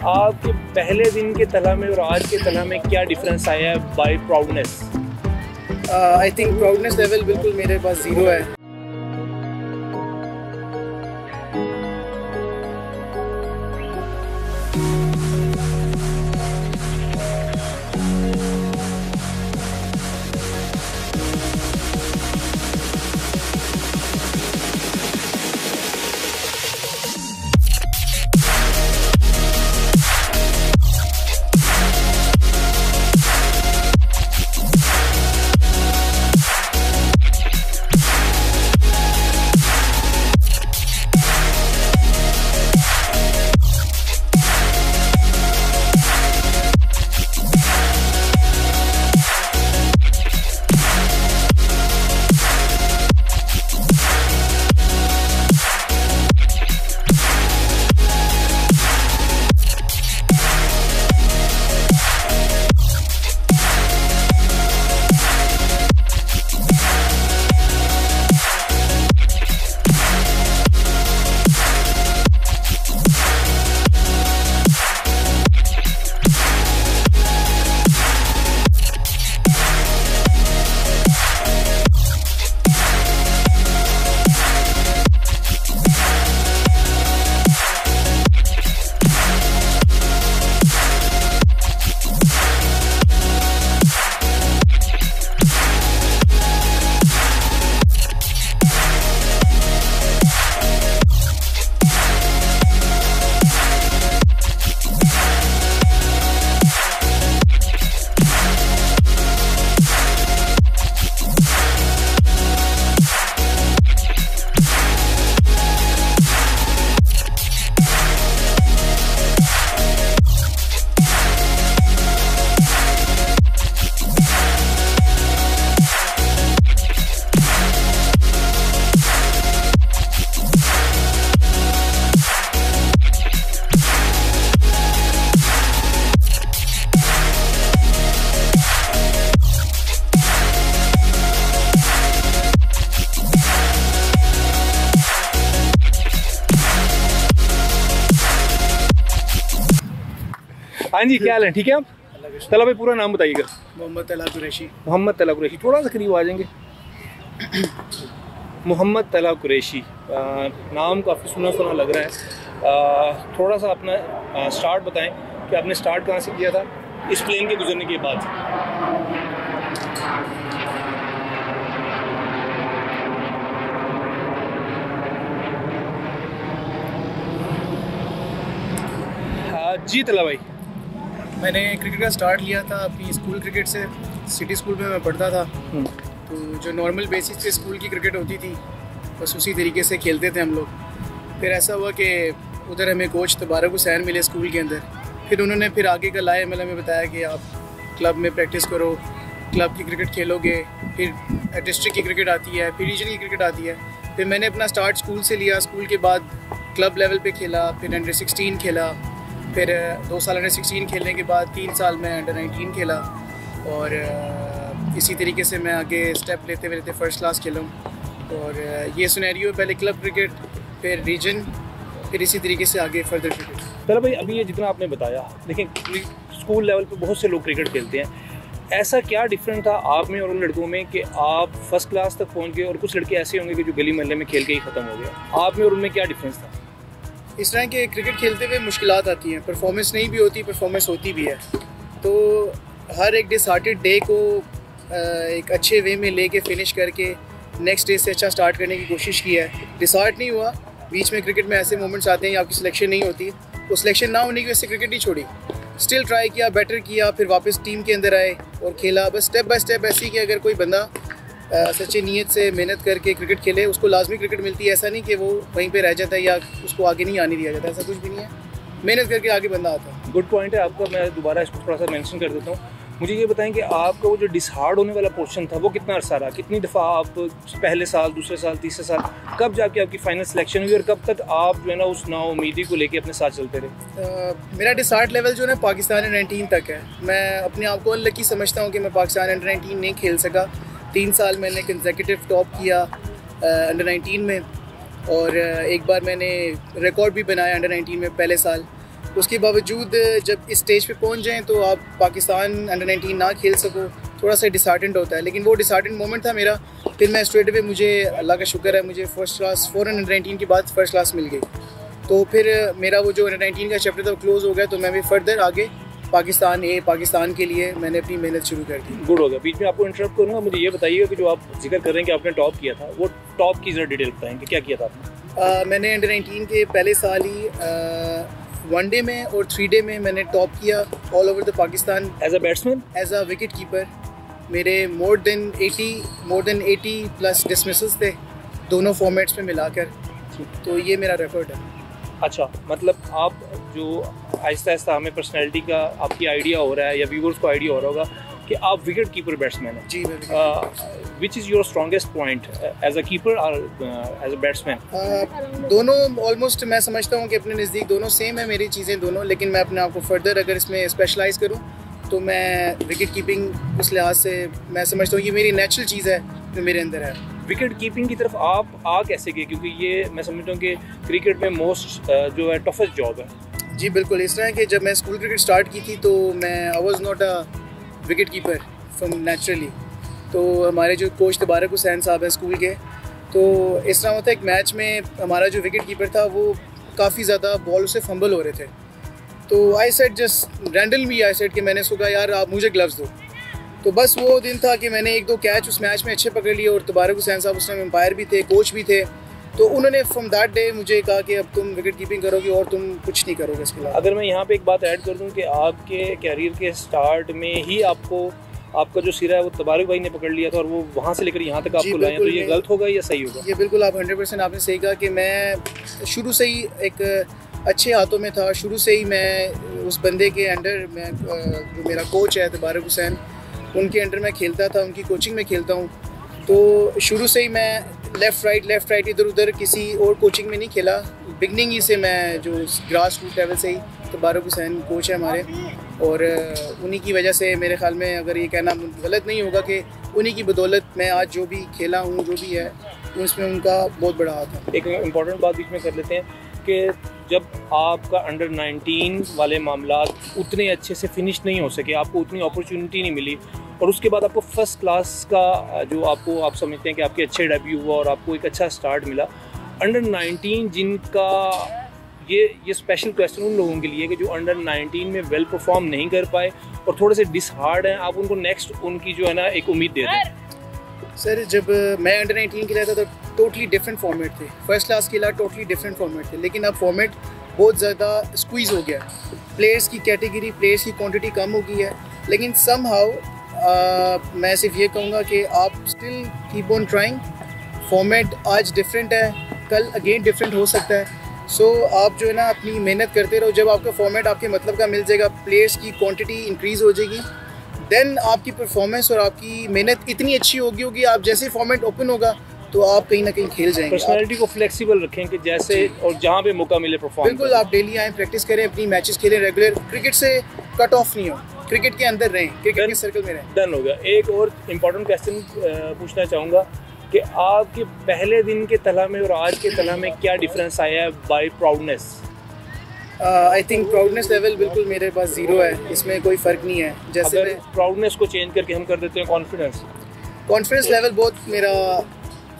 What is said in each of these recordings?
आपके पहले दिन के तला में और आज के तला में क्या डिफरेंस आया है by proudness? I think proudness level बिल्कुल मेरे पास ज़ीरो है। हाँ जी, क्या हाल है? ठीक है आप? तला भाई पूरा नाम बताइएगा। मोहम्मद तला कुरैशी। मोहम्मद तला कुरैशी, थोड़ा सा करीब आ जाएंगे। मोहम्मद तला कुरैशी, नाम काफ़ी सुना सुना लग रहा है। थोड़ा सा अपना स्टार्ट बताएं कि आपने स्टार्ट कहाँ से किया था इस प्लेन के गुजरने के बाद? जी तला भाई। मैंने क्रिकेट का स्टार्ट लिया था अपनी स्कूल क्रिकेट से। सिटी स्कूल में मैं पढ़ता था, तो जो नॉर्मल बेसिस पे स्कूल की क्रिकेट होती थी बस उसी तरीके से खेलते थे हम लोग। फिर ऐसा हुआ कि उधर हमें कोच तबारक हुसैन मिले स्कूल के अंदर। फिर उन्होंने फिर आगे का लाए एमएलए में बताया कि आप क्लब में प्रैक्टिस करो, क्लब की क्रिकेट खेलोगे, फिर डिस्ट्रिक्ट की क्रिकेट आती है, फिर रीजन की क्रिकेट आती है। फिर मैंने अपना स्टार्ट स्कूल से लिया। स्कूल के बाद क्लब लेवल पे खेला, फिर अंडर 16 खेला, फिर 2 साल अंडर 16 खेलने के बाद 3 साल में अंडर 19 खेला, और इसी तरीके से मैं आगे स्टेप लेते हुए फर्स्ट क्लास खेला हूँ। और ये सिनेरियो पहले क्लब क्रिकेट, फिर रीजन, फिर इसी तरीके से आगे फर्दर क्रिकेट। चलो भाई, अभी ये जितना आपने बताया, देखें स्कूल लेवल पे बहुत से लोग क्रिकेट खेलते हैं, ऐसा क्या डिफरेंट था आप में और उन लड़कों में कि आप फर्स्ट क्लास तक पहुँच गए, और कुछ लड़के ऐसे होंगे कि जो गली मोहल्ले में खेल के ही ख़त्म हो गया? आप में और उनमें क्या डिफरेंस था? इस तरह के क्रिकेट खेलते हुए मुश्किलात आती हैं, परफॉर्मेंस नहीं भी होती, परफॉर्मेंस होती भी है। तो हर एक डिसहार्टेड डे को एक अच्छे वे में लेके फिनिश करके नेक्स्ट डे से अच्छा स्टार्ट करने की कोशिश की है। डिसहार्ट नहीं हुआ। बीच में क्रिकेट में ऐसे मोमेंट्स आते हैं आपकी सिलेक्शन नहीं होती, तो सिलेक्शन ना होने की वजह से क्रिकेट नहीं छोड़ी, स्टिल ट्राई किया, बेटर किया, फिर वापस टीम के अंदर आए और खेला। बस स्टेप बाय स्टेप ऐसी कि अगर कोई बंदा सच्ची नीयत से मेहनत करके क्रिकेट खेले उसको लाजमी क्रिकेट मिलती है। ऐसा नहीं कि वो वहीं पे रह जाता है या उसको आगे नहीं आने दिया जाता, ऐसा कुछ भी नहीं है। मेहनत करके आगे बंदा आता है। गुड पॉइंट है आपका। मैं दोबारा इसको थोड़ा सा मेंशन कर देता हूँ। मुझे ये बताएं कि आपका वो जो डिसहार्ड होने वाला पोर्शन था वो कितना अर्सा रहा? कितनी दफ़ा आप पहले साल, दूसरे साल, तीसरे साल, कब जाके आपकी फाइनल सिलेक्शन हुई और कब तक आप जो है ना उस नाउमीदी को लेके अपने साथ चलते रहे? मेरा डिसहार्ड लेवल जो है पाकिस्तान अंडर 19 तक है। मैं अपने आप को अनलकी समझता हूँ कि मैं पाकिस्तान अंडर 19 नहीं खेल सका। 3 साल मैंने कंसेक्यूटिव टॉप किया अंडर 19 में, और एक बार मैंने रिकॉर्ड भी बनाया अंडर 19 में पहले साल। उसके बावजूद जब इस स्टेज पे पहुंच जाएं तो आप पाकिस्तान अंडर 19 ना खेल सको, थोड़ा सा डिसहार्टेंड होता है। लेकिन वो डिसहार्टेंड मोमेंट था मेरा। फिर मैं स्ट्रेट अवे, मुझे अल्लाह का शुक्र है, मुझे फर्स्ट क्लास 4 अंडर 19 के बाद फर्स्ट क्लास मिल गई। तो फिर मेरा वो जो अंडर 19 का चैप्टर था क्लोज़ हो गया। तो मैं भी फर्दर आगे पाकिस्तान के लिए मैंने अपनी मेहनत शुरू कर दी। गुड हो गया। बीच में आपको इंटरप्ट करूँगा, मुझे ये बताइएगा कि जो आप जिक्र कर रहे हैं कि आपने टॉप किया था, वो टॉप की ज़रा डिटेल बताएंगे, क्या किया था आपने? मैंने अंडर 19 के पहले साल ही वनडे में और 3 डे में मैंने टॉप किया all over the Pakistan. As a batsman, as a wicket keeper मेरे मोर देन 80 प्लस डिसमिसल्स थे दोनों फॉर्मेट्स में मिलाकर। तो ये मेरा रिकॉर्ड है। अच्छा, मतलब आप जो आहिस्ता आहिस्ता हमें पर्सनैलिटी का आपकी आइडिया हो रहा है या व्यूअर्स को आइडिया हो रहा होगा कि आप विकेट कीपर बैट्समैन हैं। जी, which is your strongest point as a keeper और एज अ बैट्समैन? दोनों ऑलमोस्ट मैं समझता हूँ कि अपने नज़दीक दोनों सेम है मेरी चीज़ें दोनों। लेकिन मैं अपने आप को फर्दर अगर इसमें स्पेशलाइज़ करूँ तो मैं विकेट कीपिंग उस लिहाज से मैं समझता हूँ ये मेरी नेचुरल चीज़ है जो मेरे अंदर है। विकेट कीपिंग की तरफ आप आ कैसे गए? क्योंकि ये मैं समझता हूँ कि क्रिकेट में मोस्ट जो है टफेस्ट जॉब है। जी बिल्कुल, इस तरह है कि जब मैं स्कूल क्रिकेट स्टार्ट की थी तो मैं I was not a wicket keeper from naturally. तो हमारे जो कोच तबारक हुसैन साहब हैं स्कूल के, तो इस तरह होता है एक मैच में हमारा जो विकेट कीपर था वो काफ़ी ज़्यादा बॉल से फंबल हो रहे थे। तो I said just randomly I said कि मैंने उसको कहा यार आप मुझे ग्लव्स दो। तो बस वो दिन था कि मैंने 1-2 कैच उस मैच में अच्छे पकड़ लिए और तबारक हुसैन साहब उस टाइम एम्पायर भी थे, कोच भी थे। तो उन्होंने फ्रॉम दैट डे मुझे कहा कि अब तुम विकेट कीपिंग करोगे और तुम कुछ नहीं करोगे इसके अलावा। अगर मैं यहाँ पे एक बात ऐड कर दूँ कि आपके कैरियर के स्टार्ट में ही आपका जो सिरा है वो तबारक भाई ने पकड़ लिया था और वो वहाँ से लेकर यहाँ तक आपको लाया, तो ये गलत होगा या सही होगा? ये बिल्कुल आप 100% आपने सही कहा कि मैं शुरू से ही एक अच्छे हाथों में था। शुरू से ही मैं उस बंदे के अंडर, मैं जो मेरा कोच है तबारक हुसैन, उनके अंडर मैं खेलता था, उनकी कोचिंग में खेलता हूँ। तो शुरू से ही मैं लेफ़्ट राइट इधर उधर किसी और कोचिंग में नहीं खेला। बिगनिंग ही से मैं जो ग्रास रूट लेवल से ही तबारक हुसैन कोच है हमारे, और उन्हीं की वजह से मेरे ख्याल में अगर ये कहना गलत नहीं होगा कि उन्हीं की बदौलत मैं आज जो भी खेला हूँ जो भी है उसमें उनका बहुत बड़ा हाथ है। एक इम्पॉर्टेंट बात बीच में कर लेते हैं कि जब आपका अंडर 19 वाले मामलात उतने अच्छे से फिनिश नहीं हो सके, आपको उतनी अपॉर्चुनिटी नहीं मिली, और उसके बाद आपको फर्स्ट क्लास का जो आप समझते हैं कि आपके अच्छे डेब्यू हुआ और आपको एक अच्छा स्टार्ट मिला, अंडर 19 जिनका ये स्पेशल क्वेश्चन उन लोगों के लिए कि जो अंडर 19 में वेल परफॉर्म नहीं कर पाए और थोड़े से डिसहार्ड हैं, आप उनको नेक्स्ट उनकी जो है ना एक उम्मीद दे दें। सर जब मैं अंडर 19 खेला था तो टोटली डिफरेंट फॉर्मेट थे। फर्स्ट क्लास के अलावा टोटली डिफरेंट फॉर्मेट थे, लेकिन अब फॉर्मेट बहुत ज़्यादा स्क्वीज़ हो गया। प्लेयर्स की कैटेगरी, प्लेयर्स की क्वांटिटी कम हो गई है, लेकिन समहाउ मैं सिर्फ ये कहूँगा कि आप still keep on trying. Format आज डिफरेंट है, कल अगेन डिफरेंट हो सकता है। सो आप जो है ना अपनी मेहनत करते रहो। जब आपका फॉर्मेट आपके मतलब का मिल जाएगा, प्लेयर्स की क्वांटिटी इंक्रीज़ हो जाएगी, देन आपकी परफॉर्मेंस और आपकी मेहनत इतनी अच्छी होगी आप जैसे फॉर्मेट ओपन होगा तो आप कहीं ना कहीं खेल जाएंगे। पर्सनैलिटी को फ्लेक्सिबल रखें कि जैसे और जहाँ पे मौका मिले परफॉर्म। बिल्कुल, आप डेली आएँ, प्रैक्टिस करें, अपनी मैचेस खेलें रेगुलर। क्रिकेट से कट ऑफ नहीं हो, क्रिकेट के अंदर रहें, क्रिकेट के सर्कल में रहें। डन हो गया। एक और इम्पॉर्टेंट क्वेश्चन पूछना चाहूँगा कि आपके पहले दिन के तला में और आज के तला में क्या डिफरेंस आया है by proudness? I think proudness level बिल्कुल मेरे पास 0 है, इसमें कोई फ़र्क नहीं है। जैसे अगर प्राउडनेस को चेंज करके हम कर देते हैं कॉन्फिडेंस लेवल बहुत मेरा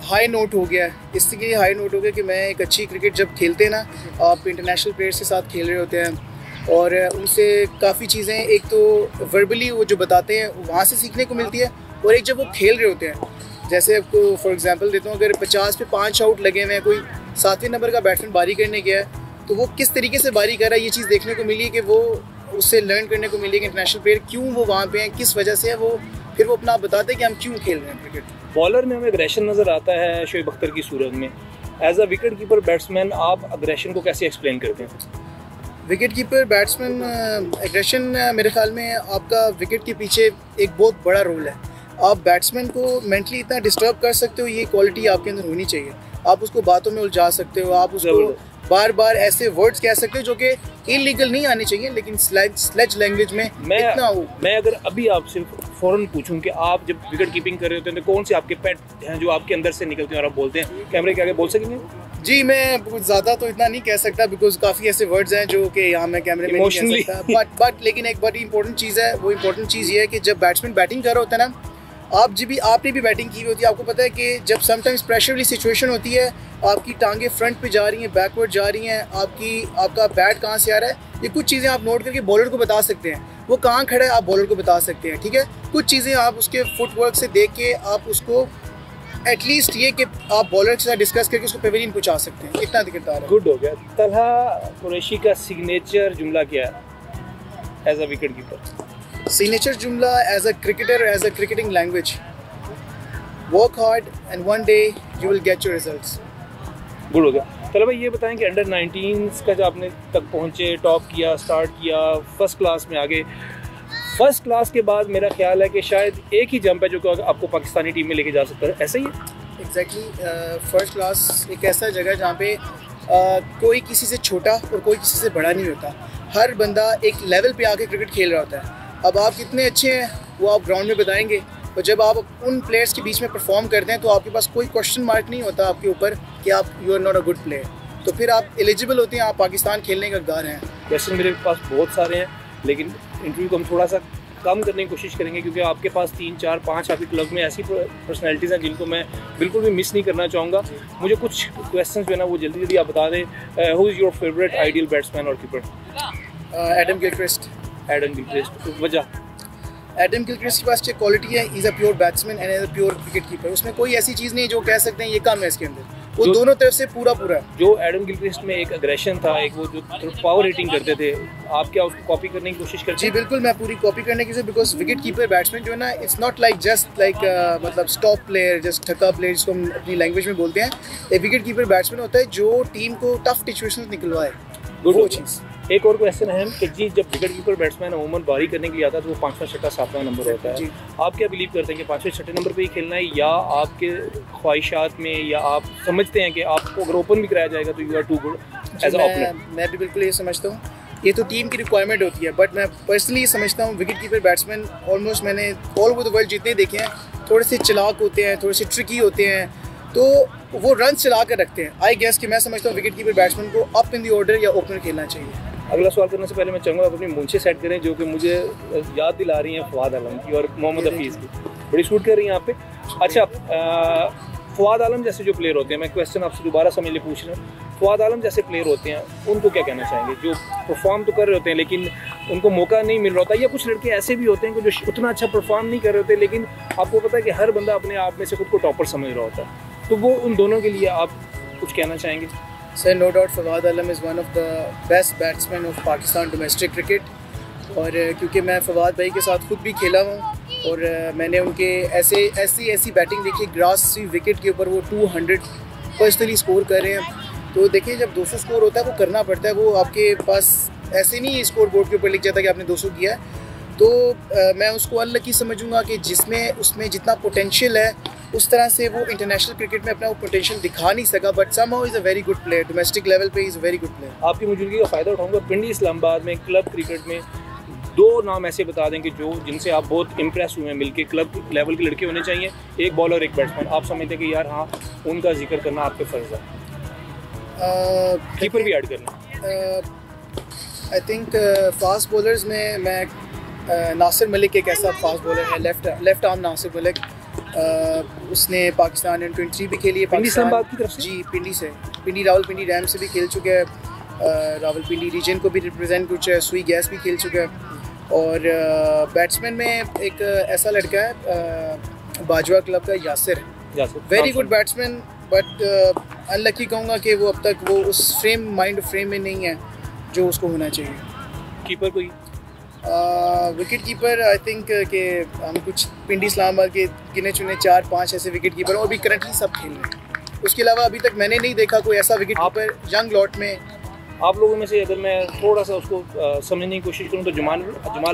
हाई नोट हो गया है। इसलिए हाई नोट हो गया कि मैं एक अच्छी क्रिकेट जब खेलते हैं ना, आप इंटरनेशनल प्लेयर्स के साथ खेल रहे होते हैं और उनसे काफ़ी चीज़ें एक तो वर्बली वो जो बताते हैं वहाँ से सीखने को मिलती है, और एक जब वो खेल रहे होते हैं, जैसे आपको फॉर एग्जांपल देता हूँ, अगर 50 पे 5 आउट लगे हुए हैं, कोई 7वें नंबर का बैट्समैन बारी करने गया है तो वो किस तरीके से बारी कर रहा है, ये चीज़ देखने को मिली है कि वो उससे लर्न करने को मिली है कि इंटरनेशनल प्लेयर क्यों वो वहाँ पे हैं, किस वजह से है वो, फिर वो अपना बताते हैं कि हम क्यों खेल रहे हैं क्रिकेट। बॉलर में हमें एग्रेशन नज़र आता है शोएब अख्तर की सूरत में। As a wicket keeper batsman आप एग्रेशन को कैसे एक्सप्लेन करते हैं? विकेट कीपर बैट्समैन एग्रेशन मेरे ख्याल में आपका विकेट के पीछे एक बहुत बड़ा रोल है। आप बैट्समैन को मेंटली इतना डिस्टर्ब कर सकते हो, ये क्वालिटी आपके अंदर होनी चाहिए। आप उसको बातों में उलझा सकते हो, आप उसको बार बार ऐसे वर्ड्स कह सकते हो जो कि इलीगल नहीं आने चाहिए, लेकिन स्लेज लैंग्वेज में इतना हो। मैं अगर अभी आपसे फ़ौरन पूछूं कि आप जब विकेट कीपिंग कर रहे होते हैं तो कौन से आपके पेट हैं जो आपके अंदर से निकलते हैं और आप बोलते हैं कैमरे के आगे बोल सकेंगे? जी मैं कुछ ज़्यादा तो इतना नहीं कह सकता बिकॉज काफ़ी ऐसे वर्ड्स हैं जो कि यहाँ मैं कैमरे में नहीं कह सकता, बट लेकिन एक बड़ी इंपॉर्टेंट चीज़ है, वो इंपॉर्टेंट चीज़ ये है कि जब बैट्समैन बैटिंग कर रहा होता है ना, आप जब भी आपने भी बैटिंग की हुई होती है, आपको पता है कि जब समटाइम्स प्रेशर वाली सिचुएशन होती है, आपकी टांगे फ्रंट पे जा रही हैं, बैकवर्ड जा रही हैं, आपका बैट कहाँ से आ रहा है, ये कुछ चीज़ें आप नोट करके बॉलर को बता सकते हैं, वो कहाँ खड़ा है आप बॉलर को बता सकते हैं, ठीक है। कुछ चीज़ें आप उसके फुटवर्क से देख के आप उसको एटलीस्ट ये कि आप बॉलर के साथ डिस्कस करके उसको पेवेलियन पहुंचा सकते हैं, इतना दिक्कतदार है। गुड हो गया। तलहा कुरैशी का सिग्नेचर जुमला क्या है as a wicket keeper? Signature जुमला as a cricketer, as a cricketing language, work hard and one day you will get your results. Good हो गया। तलहा भाई ये बताएं कि अंडर 19 का जो आपने तक पहुँचे, टॉप किया, स्टार्ट किया, फर्स्ट क्लास में आ गए, फर्स्ट क्लास के बाद मेरा ख्याल है कि शायद एक ही जंप है जो कि आपको पाकिस्तानी टीम में लेके जा सकता है, ऐसा ही है? एग्जैक्टली। फर्स्ट क्लास एक ऐसा जगह है जहाँ पे कोई किसी से छोटा और कोई किसी से बड़ा नहीं होता, हर बंदा एक लेवल पे आके क्रिकेट खेल रहा होता है। अब आप कितने अच्छे हैं वो आप ग्राउंड में बताएंगे, और जब आप उन प्लेयर्स के बीच में परफॉर्म करते हैं तो आपके पास कोई क्वेश्चन मार्क नहीं होता आपके ऊपर कि आप you are not a good player, तो फिर आप एलिजिबल होते हैं, आप पाकिस्तान खेलने का हकदार हैं। क्वेश्चन मेरे पास बहुत सारे हैं, लेकिन इंटरव्यू को हम थोड़ा सा कम करने की कोशिश करेंगे क्योंकि आपके पास 3, 4, 5 आपके क्लब में ऐसी पर्सनैलिटीज़ हैं जिनको मैं बिल्कुल भी मिस नहीं करना चाहूँगा। मुझे कुछ क्वेश्चन जो है ना वो जल्दी जल्दी आप बता दें। Who is your favourite ideal batsman और keeper? Adam Gilchrist. Adam Gilchrist, वजह? एडम गिलक्रिस्ट के पास जो क्वालिटी है, is a pure batsman and as a pure cricket keeper, उसमें कोई ऐसी चीज़ नहीं जो कह सकते हैं ये कम है इसके अंदर, वो दोनों तरफ से पूरा है। जो एडम गिलक्रिस्ट में एक अग्रेशन था, एक वो जो पावर रेटिंग करते थे, आप क्या उसको कॉपी करने की कोशिश करते हैं? जी बिल्कुल, मैं पूरी कॉपी करने की, बिकॉज विकेट कीपर बैट्समैन जो है ना, it's not like just like मतलब स्टॉप प्लेयर, जस्ट ठक्का प्लेयर जिसको हम अपनी लैंग्वेज में बोलते हैं। एक विकेट कीपर बैट्समैन होता है जो टीम को टफ सिचुएशन निकलवाए, वो चीज़। एक और क्वेश्चन है कि जी जब विकेट कीपर बैट्समैन अमूमन बारी करने के लिए आता है तो वो 5वां, 6वां, 7वां नंबर होता है, आप क्या बिलीव करते हैं कि 5वें, 6ठे नंबर पे ही खेलना है, या आपके ख्वाहिशात में, या आप समझते हैं कि आपको अगर ओपन भी कराया जाएगा तो you are too good as a opener? मैं भी बिल्कुल ये समझता हूँ, ये तो टीम की रिक्वायरमेंट होती है, बट मैं पर्सनली ये समझता हूँ विकेट कीपर बैट्समैन ऑलमोस्ट मैंने ऑल ओवर द वर्ल्ड जितने देखे हैं, थोड़े से चालाक होते हैं, थोड़े से ट्रिकी होते हैं, तो वो रन चला कर रखते हैं। आई गेस कि मैं समझता हूँ विकेट कीपर बैट्समैन को अप इन द ऑर्डर या ओपनर खेलना चाहिए। अगला सवाल करने से पहले मैं चाहूँगा आप अपनी मूंछें सेट करें जो कि मुझे याद दिला रही हैं फवाद आलम की और मोहम्मद हफीज़ की, बड़ी शूट कर रही हैं यहाँ पे। अच्छा, फवाद आलम जैसे जो प्लेयर होते हैं, मैं क्वेश्चन आपसे दोबारा समझ ले पूछ रहा हूँ, फवाद आलम जैसे प्लेयर होते हैं उनको क्या कहना चाहेंगे जो परफॉर्म तो कर रहे होते हैं लेकिन उनको मौका नहीं मिल रहा होता, या कुछ लड़के ऐसे भी होते हैं कि जो उतना अच्छा परफॉर्म नहीं कर रहे होते लेकिन आपको पता है कि हर बंदा अपने आप में से खुद को टॉपर समझ रहा होता है, तो वो उन दोनों के लिए आप कुछ कहना चाहेंगे? Sir no doubt Fawad Alam is one of the best batsman of Pakistan domestic cricket, और क्योंकि मैं फवाद भाई के साथ खुद भी खेला हूँ और मैंने उनके ऐसी बैटिंग देखी, ग्रास विकेट के ऊपर वो 200 पर्सनली स्कोर कर रहे हैं। तो देखिए जब 200 स्कोर होता है वो करना पड़ता है, वो आपके पास ऐसे नहीं स्कोर बोर्ड के ऊपर लिख जाता कि आपने 200 किया है, तो मैं उसको अनलकी समझूंगा कि जिसमें उसमें जितना पोटेंशियल है उस तरह से वो इंटरनेशनल क्रिकेट में अपना वो पोटेंशियल दिखा नहीं सका, but somehow is a very good player, domestic level पे is a very good player. आपकी मौजूदगी का फ़ायदा उठाऊंगा। पिंडी इस्लामाबाद में क्लब क्रिकेट में 2 नाम ऐसे बता दें कि जो जिनसे आप बहुत इम्प्रेस हुए हैं मिलके, क्लब लेवल के लड़के होने चाहिए, एक बॉलर और एक बैट्समैन, आप समझते हैं कि यार हाँ उनका जिक्र करना आपके फ़र्ज़ है, कीपर भी ऐड करना? आई थिंक फास्ट बॉलर्स में मैं नासिर मलिक एक ऐसा फास्ट बॉलर है, लेफ्ट आर्म नासिर मलिक, उसने पाकिस्तान अंडर-23 भी खेली है पाकिस्तान की तरफ से। जी पिंडी से, रावलपिंडी डैम से भी खेल चुके हैं, रावलपिंडी रीजन को भी रिप्रेजेंट कुछ है, सुई गैस भी खेल चुका है। और बैट्समैन में एक ऐसा लड़का है बाजवा क्लब का Yasir, very good batsman, but unlucky कहूँगा कि वो अब तक वो उस माइंड फ्रेम में नहीं है जो उसको होना चाहिए। कीपर कोई? विकेट कीपर आई थिंक कि हम कुछ पिंडी इस्लामाबाद के गिने चुने 4-5 ऐसे विकेट कीपर और भी करंटली सब खेल रहे हैं, उसके अलावा अभी तक मैंने नहीं देखा कोई ऐसा विकेट कीपर यंग लॉट में। आप लोगों में से अगर मैं थोड़ा सा उसको समझने की कोशिश करूँ तो जमाल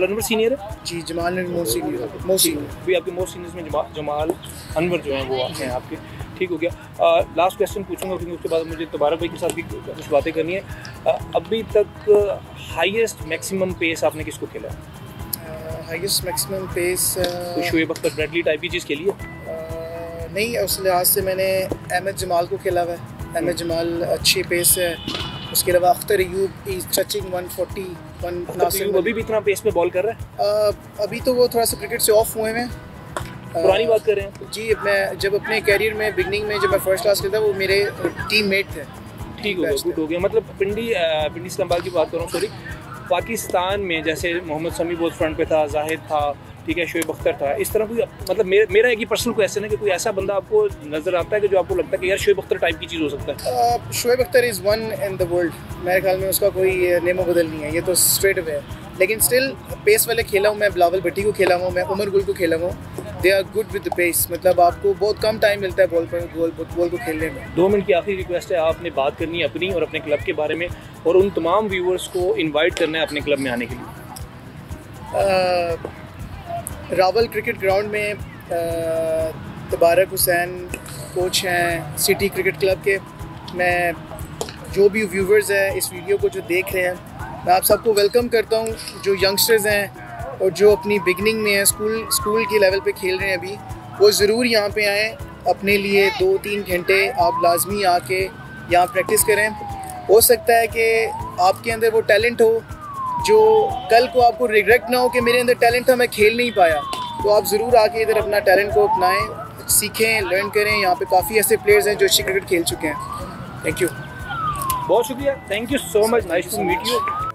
अनवर सीनियर है? जी जमाल अनवर मोस्ट सीनियर भी आपके मोस्ट सीनियर्स में जमाल अनवर जो हैं वो हैं आपके, ठीक हो गया। लास्ट क्वेश्चन पूछूंगा क्योंकि उसके बाद मुझे तबारक भाई के साथ भी कुछ बातें करनी है। अभी तक हाईएस्ट मैक्सिमम पेस आपने किसको खेला है? Highest maximum pace Shoaib Brett Lee type की चीज़ खेली है? नहीं, उस लिहाज से मैंने अहमद जमाल को खेला हुआ है। अहमद जमाल अच्छी पेस है, उसके अलावा अख्तर अयूब इज टचिंग 140 नासिर अभी भी इतना पेस पे बॉल कर रहा है? अभी तो वो थोड़ा सा क्रिकेट से ऑफ हुए हैं। पुरानी बात कर रहे हैं जी, मैं जब अपने कैरियर में बिगनिंग में जब मैं फर्स्ट क्लास खेलता वो मेरे टीम मेट थे। ठीक हो गया, गुड हो गया। मतलब पिंडी इस्लामाबाद की बात कर रहा हूँ, सॉरी। पाकिस्तान में जैसे मोहम्मद शमी बहुत फ्रंट पे था, जाहिद था, ठीक है, शोएब अख्तर था, इस तरह कोई मतलब मेरा एक ही पर्सनल क्वेश्चन है कि कोई ऐसा बंदा आपको नज़र आता है कि जो आपको लगता है कि यार शोएब अख्तर टाइप की चीज़ हो सकता है? Shoaib Akhtar is one in the world, मेरे ख्याल में उसका कोई नेमो बदल नहीं है, ये तो स्ट्रेट अवे है। लेकिन स्टिल पेस वाले खेला हूँ मैं, बिलावल भट्टी को खेला हूँ मैं, उमर गुल को खेला हूँ। They are good with the pace, मतलब आपको बहुत कम टाइम मिलता है बॉल को खेलने में। 2 मिनट की आखिरी रिक्वेस्ट है, आपने बात करनी है अपनी और अपने क्लब के बारे में, और उन तमाम व्यूवर्स को इनवाइट करना है अपने क्लब में आने के लिए। रावल क्रिकेट ग्राउंड में तबारक हुसैन कोच हैं सिटी क्रिकेट क्लब के। मैं जो भी व्यूवर्स हैं इस वीडियो को जो देख रहे हैं, मैं आप सबको वेलकम करता हूँ। जो यंगस्टर्स हैं और जो अपनी बिगनिंग में हैं, स्कूल के लेवल पे खेल रहे हैं अभी, वो ज़रूर यहाँ पे आएँ। अपने लिए 2-3 घंटे आप लाजमी आके यहाँ प्रैक्टिस करें। हो सकता है कि आपके अंदर वो टैलेंट हो जो कल को आपको रिग्रेट ना हो कि मेरे अंदर टैलेंट था, मैं खेल नहीं पाया। तो आप ज़रूर आके इधर अपना टैलेंट को अपनाएं, सीखें, लर्न करें। यहाँ पे काफ़ी ऐसे प्लेयर्स हैं जो अच्छी क्रिकेट खेल चुके हैं। थैंक यू, बहुत शुक्रिया, thank you so much, nice to meet you.